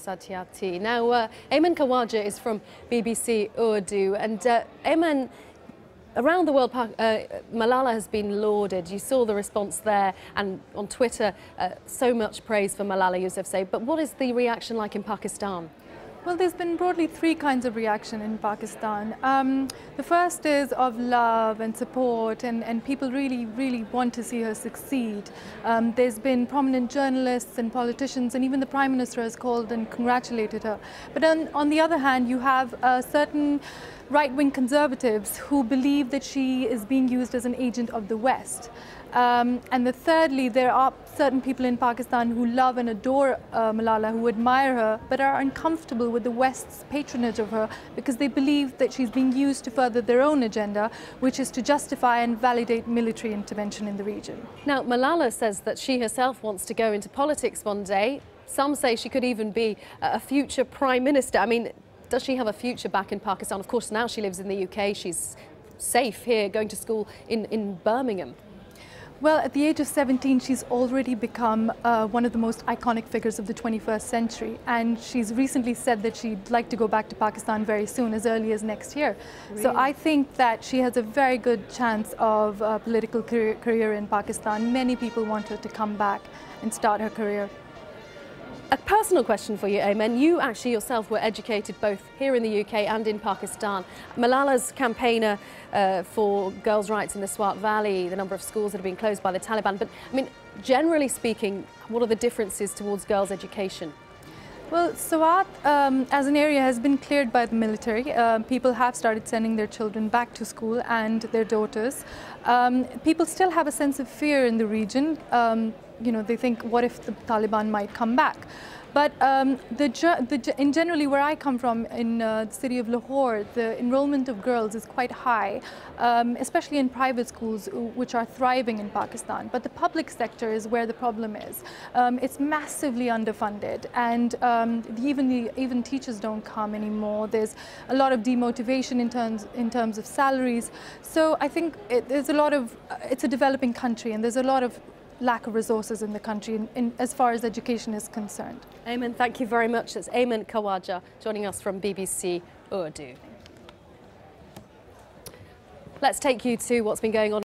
Satyati. Now, Ayman Khawaja is from BBC Urdu, and Ayman, around the world, Malala has been lauded. You saw the response there, and on Twitter, so much praise for Malala Yousafzai. But what is the reaction like in Pakistan? Well, there's been broadly three kinds of reaction in Pakistan. The first is of love and support, and people really want to see her succeed. There's been prominent journalists and politicians, and even the Prime Minister has called and congratulated her. But on the other hand, you have certain right-wing conservatives who believe that she is being used as an agent of the West. And thirdly, there are certain people in Pakistan who love and adore Malala, who admire her, but are uncomfortable with the West's patronage of her because they believe that she's being used to further their own agenda, which is to justify and validate military intervention in the region. Now, Malala says that she herself wants to go into politics one day. Some say she could even be a future Prime Minister. I mean, does she have a future back in Pakistan? Of course, now she lives in the UK. She's safe here, going to school in Birmingham. Well, at the age of 17, she's already become one of the most iconic figures of the 21st century. And she's recently said that she'd like to go back to Pakistan very soon, as early as next year. Really? So I think that she has a very good chance of a political career in Pakistan. Many people want her to come back and start her career. A personal question for you, Ayman. You actually yourself were educated both here in the UK and in Pakistan. Malala's campaigner for girls' rights in the Swat Valley, the number of schools that have been closed by the Taliban. But, I mean, generally speaking, what are the differences towards girls' education? Well, Swat as an area has been cleared by the military. People have started sending their children back to school and their daughters. People still have a sense of fear in the region. You know, they think, what if the Taliban might come back? But in generally, where I come from, in the city of Lahore, the enrollment of girls is quite high, especially in private schools, which are thriving in Pakistan. But the public sector is where the problem is. It's massively underfunded, and even teachers don't come anymore. There's a lot of demotivation in terms of salaries. So I think it's a developing country, and there's a lot of lack of resources in the country as far as education is concerned. Ayman, thank you very much. That's Ayman Khawaja joining us from BBC Urdu. Let's take you to what's been going on